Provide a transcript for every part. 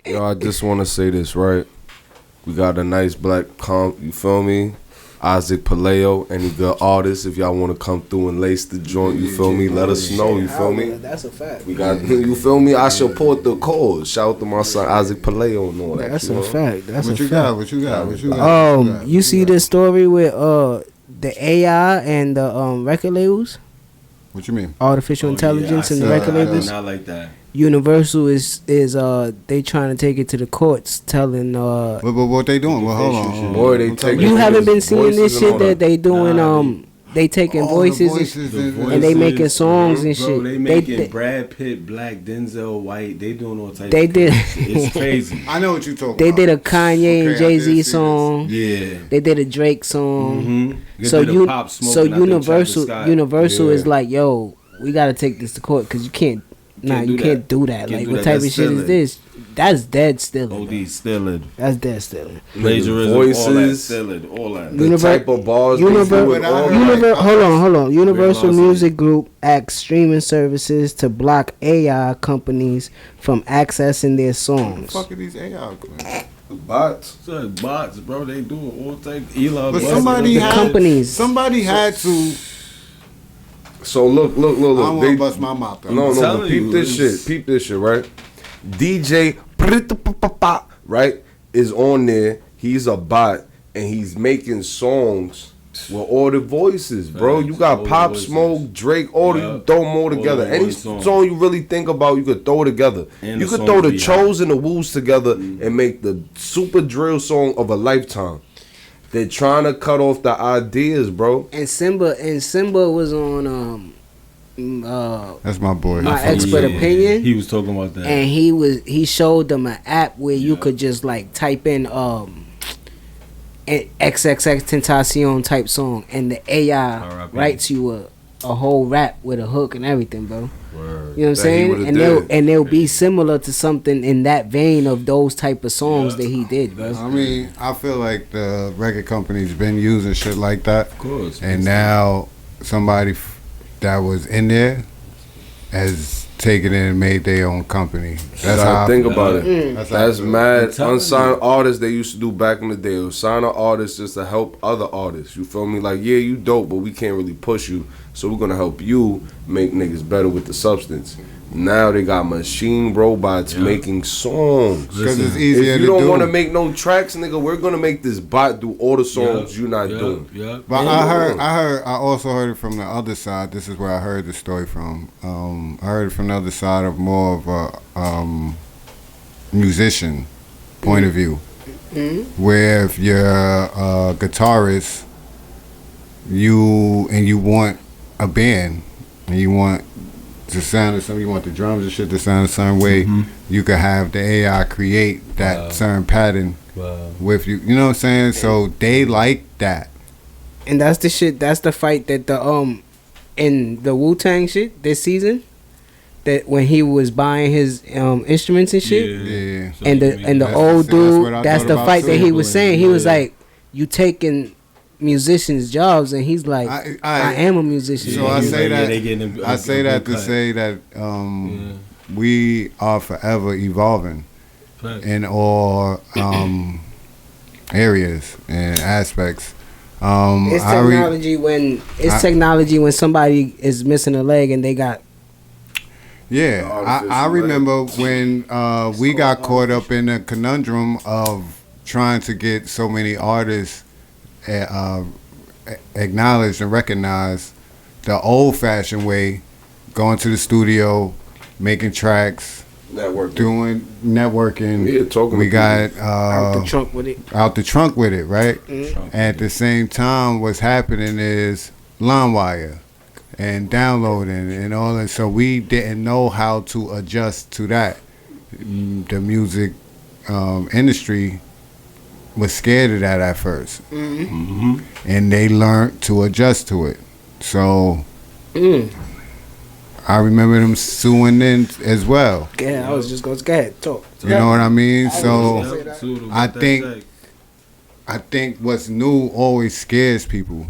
Yo, I just want to say this, right? We got a nice black comp, you feel me? Isaac Paleo, any good artists, if y'all want to come through and lace the joint, you feel me? Let us know, you feel me? That's a fact. We got, you feel me? I support the cause. Shout out to my son Isaac Paleo and all that. That's a fact. That's what a you fact. got? What you got? What you got? You see the story with the AI and the record labels? What you mean? Artificial intelligence and the record labels. Not like that. Universal is they trying to take it to the courts, telling But what they doing? Well, hold on. Boy, they take. You haven't been seeing this shit that they doing. They taking voices and they making songs and shit. They making Brad Pitt, Black, Denzel, White. They doing all types. They did. It's crazy. I know what you talking They about. did a Kanye and Jay-Z song. Yeah. They did a Drake song. Mm-hmm. So Universal is like, yo, we gotta take this to court because you can't. Nah, you can't do that. Like, what type of shit is this? That's dead stealing. OD stealing. That's dead stealing. Plagiarism, voices, all that. The type of bars. Hold on. Universal Music Group asks streaming services to block AI companies from accessing their songs. What the fuck are these AI? Bots. Bots, bro. They do all types. Elon. But somebody had to. So look. I don't want to bust my mouth. No, peep this shit, right? DJ, right, is on there. He's a bot, and he's making songs with all the voices, bro. You got Pop Smoke, Drake, all you throw them all together. Any song you really think about, you could throw together. You could throw the Chos and the Woos together and make the super drill song of a lifetime. They're trying to cut off the ideas, bro. And Simba was on that's my boy. My Expert Opinion. He was talking about that. And he showed them an app where you could just like type in an XXX Tentacion type song and the AI writes you a whole rap with a hook and everything, bro. Word. You know what I'm saying? And they'll be similar to something in that vein of those type of songs that he did, bro. I mean, I feel like the record company's been using shit like that. Of course. And now somebody that was in there has taken it and made their own company. That's how I think about it. That's mad. Unsigned artists they used to do back in the day. Sign an artist just to help other artists. You feel me? Like, yeah, you dope, but we can't really push you. So we're gonna help you make niggas better with the substance. Now they got machine robots making songs. Because it's easier if you don't want to make no tracks, nigga, we're gonna make this bot do all the songs you're not doing. Yeah. But I also heard it from the other side. This is where I heard the story from. I heard it from the other side of more of a musician point of view, where if you're a guitarist, you want a band and you want to sound of something, you want the drums and shit to sound a certain way, you could have the AI create that certain pattern with you. You know what I'm saying? So they like that. And that's the shit, that's the fight that the in the Wu-Tang shit this season, that when he was buying his instruments and shit, So and the old dude, that's the fight that he was saying. He was like, you taking musicians' jobs, and he's like, I am a musician. So I say that. I say that to say that we are forever evolving in all areas and aspects. It's technology when somebody is missing a leg and they got. Yeah, I remember when we got caught up in the conundrum of trying to get so many artists acknowledged and recognized the old-fashioned way, going to the studio, making tracks, doing networking. Yeah, talking. We got out the trunk with it. Out the trunk with it, right? Mm-hmm. At the same time, what's happening is LimeWire and downloading and all that. So we didn't know how to adjust to that. The music industry was scared of that at first, and they learned to adjust to it. So I remember them suing in as well. Yeah, I was just going to go ahead talk. You know what I mean? So I think what's new always scares people,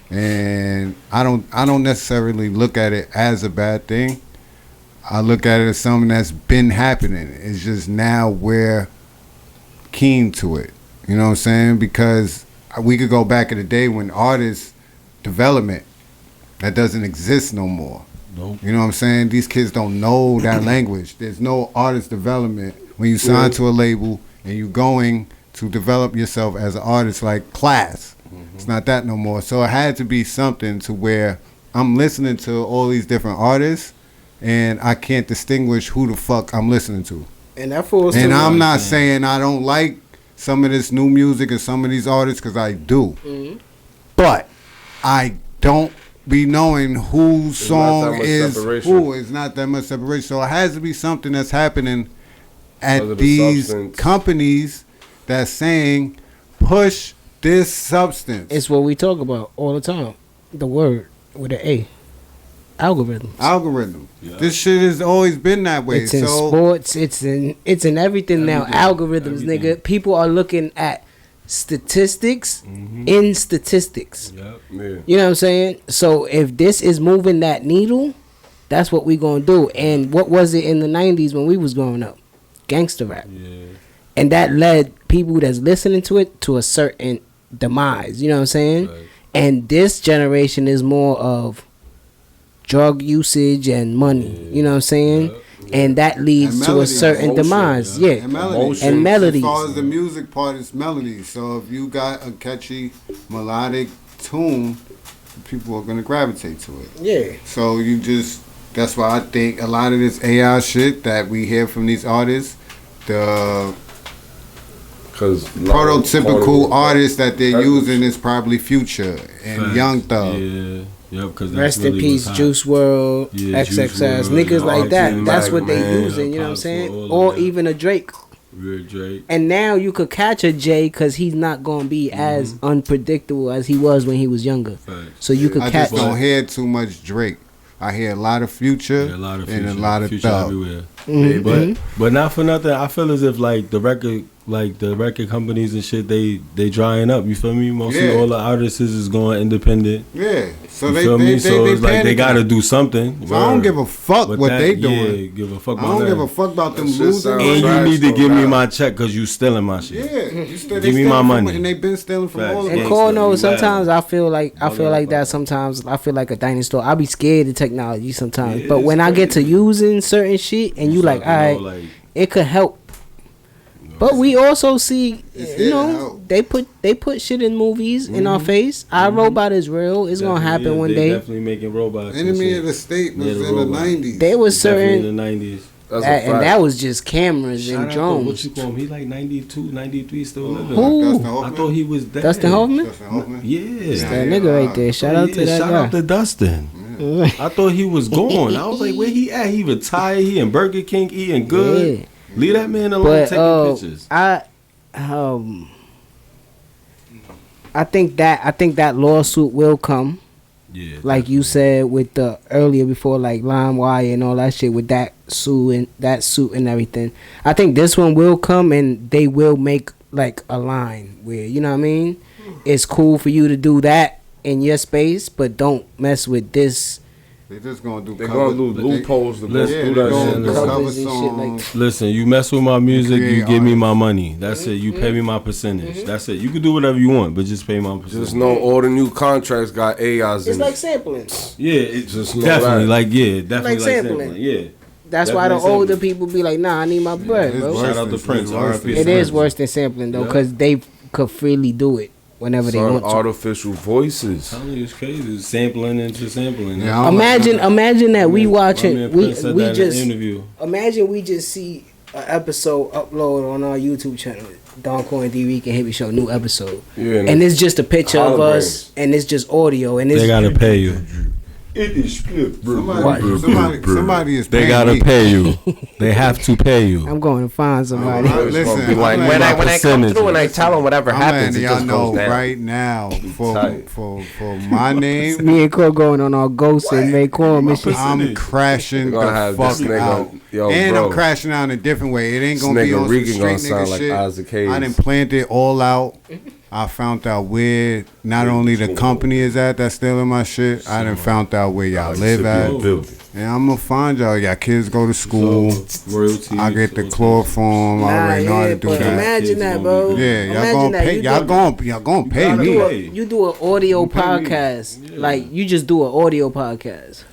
and I don't necessarily look at it as a bad thing. I look at it as something that's been happening. It's just now we're keen to it. You know what I'm saying? Because we could go back in the day when artists development that doesn't exist no more. Nope. You know what I'm saying? These kids don't know that language. There's no artist development when you sign to a label and you're going to develop yourself as an artist like class. It's not that no more. So it had to be something to where I'm listening to all these different artists and I can't distinguish who the fuck I'm listening to. And that falls. And I'm not saying I don't like some of this new music and some of these artists, because I do. Mm-hmm. But I don't be knowing whose song is who. It's not that much separation. So it has to be something that's happening at these companies that's saying, push this substance. It's what we talk about all the time. The word with an A. Algorithm. Yeah. This shit has always been that way. It's in sports. It's in everything now. Algorithms, nigga. People are looking at statistics in statistics. Yep. Yeah. You know what I'm saying? So if this is moving that needle, that's what we gonna do. And what was it in the 90s when we was growing up? Gangster rap. Yeah. And that led people that's listening to it to a certain demise. You know what I'm saying? Right. And this generation is more of drug usage and money. You know what I'm saying? And that leads to a certain demise. Yeah. And melodies. And melodies. As far as the music part, it's melodies. So if you got a catchy melodic tune, people are going to gravitate to it. Yeah. So that's why I think a lot of this AI shit that we hear from these artists, the prototypical artists that they're using is probably Future and Young Thug. Yeah. Yep, cause Rest really in peace, Juice WRLD, XXS, niggas like that. That's what they using, you know what I'm saying? Or even a Drake. Real Drake. And now you could catch a Jay because he's not going to be as unpredictable as he was when he was younger. Facts. So you could I catch. just don't hear too much Drake. I hear a lot of Future, and a lot of Future Thug. Everywhere. But not for nothing, I feel as if like the record companies and shit, they drying up. You feel me? Mostly all the artists is going independent. Yeah. So you feel me? So it's like they gotta do something. So I don't give a fuck what they doing. Yeah, give a fuck. I don't give a fuck about them losing. And you need to give me my check because you stealing my shit. Yeah, you still give me my money. And they been stealing from all of us. And Cole knows sometimes I feel like that. Sometimes I feel like a dinosaur. I be scared of technology sometimes, but when I get to using certain shit and you like, all right, it could help. But we also see, they put shit in movies in our face. Our robot is real. It's gonna happen one day. Definitely making robots. Enemy of the State was in the 90s. There was certain in the 90s. And that was just cameras and drones. What you call him? He like 92, 93 still living. Who? I thought he was dead. Dustin Hoffman? Yeah. That's that nigga right there. Shout out to that guy. Shout out to Dustin. I thought he was gone. I was like, where he at? He retired. He in Burger King eating good. Yeah. Leave that man alone taking pictures. I think that lawsuit will come. Yeah. Like you said with the earlier before, like LimeWire and all that shit with that suit and everything. I think this one will come and they will make like a line where, you know what I mean? It's cool for you to do that in your space, but don't mess with this. They're just gonna do. They're gonna do loopholes to go through that shit. Listen, you mess with my music, you give me my money. That's it. You pay me my percentage. That's it. You can do whatever you want, but just pay my percentage. Just know all the new contracts got AIs in it. It's like sampling. Yeah, it's just definitely like sampling. Yeah. That's why the older people be like, nah, I need my bread, bro. Shout out to Prince. It is worse than sampling though, because they could freely do it whenever they want to. Artificial voices. I'm telling you, it's crazy. Sampling into sampling. Yeah, imagine that we watching. We just interview. Imagine we just see an episode upload on our YouTube channel. Don Core and Dricanhippie show new episode. Yeah, and it's just a picture of us, and it's just audio, and it's they gotta pay you. It is Spliff. Somebody is. They gotta pay you. They have to pay you. I'm going to find somebody. Listen, when I come through and I tell them whatever happens, it just know goes down. Right now for my name. Me and Cole going on our Ghost and May Core mission. I'm crashing the fuck out. And I'm crashing out in a different way. It ain't gonna be on some straight nigga shit. I done planned it all out. I found out where not only the company is at that's stealing my shit, I done found out where y'all live at. And I'm gonna find y'all kids go to school. I get the chloroform. I already know how to do that. Imagine that, bro. Yeah, y'all gonna pay me. You do an audio podcast. Like, you just do an audio podcast.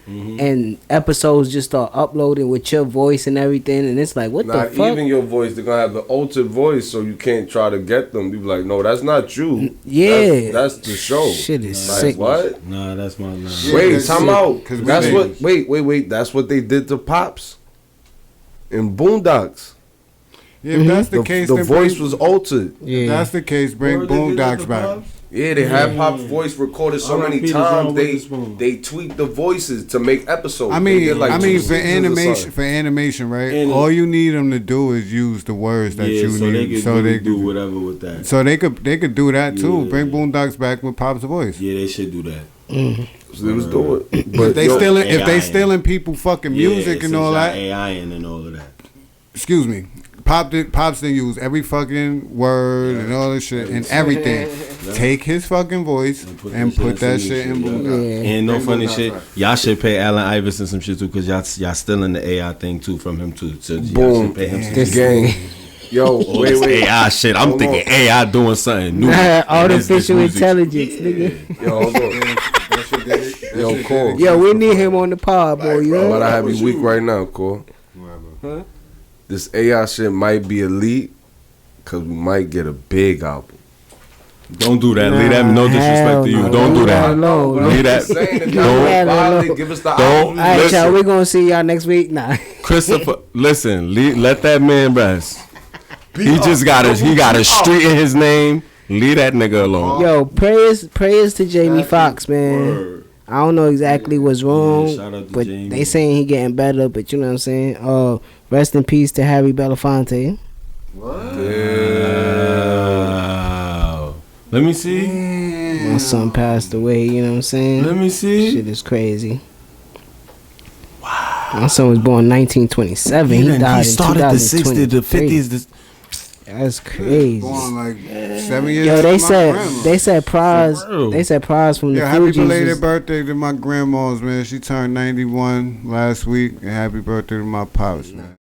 And episodes just start uploading with your voice and everything, and it's like, what the fuck? Not even your voice. They're gonna have the altered voice, so you can't try to get them. You be like, no, that's not you. Yeah, that's the show. Shit is like, sick. What? Nah, that's my line. Wait, time out. That's what. Wait. That's what they did to Pops in Boondocks. Yeah, if that's the case, the voice was altered. Yeah, if that's the case. Bring Boondocks back. Yeah, they had Pop's voice recorded so many times. They tweaked the voices to make episodes. I mean, for animation, right? All you need them to do is use the words that you need, so they do whatever with that. So they could do that too. Bring Boondocks back with Pop's voice. Yeah, they should do that. So they was doing it. But if they stealing people fucking music and all that, AI and all of that. Excuse me. Pops didn't use every fucking word and all this shit and everything. Take his fucking voice and put that shit in Boondocks. And no funny shit. Y'all should pay Allen Iverson some shit too, cause y'all stealing the AI thing too from him too. So y'all should pay him some this game. Yo, wait. AI shit. I'm thinking AI doing something new. Artificial intelligence, nigga. Yo, hold on. Yo, Cole. Yo, we need him on the pod, boy. I'm about to have you weak right now, Cole. Huh? This AI shit might be elite, cause we might get a big album. Don't do that. Leave that. No disrespect to you. Don't do that. Leave that. Don't give us the album. All right, y'all. We gonna see y'all next week. Nah. Christopher, listen. Let that man rest. He just got a street in his name. Leave that nigga alone. Yo, prayers to Jamie Foxx, man. Word. I don't know exactly what's wrong, but Jamie. They saying he getting better. But you know what I'm saying. Rest in peace to Harry Belafonte. What? Wow. Let me see. My son passed away. You know what I'm saying. Let me see. Shit is crazy. Wow. My son was born 1927. He died in 2023. The 60s, the 50s. That's crazy. Born like 7 years. Yo, they said prize from the Fugees. Happy belated birthday to my grandma's, man. She turned 91 last week, and happy birthday to my pops, man.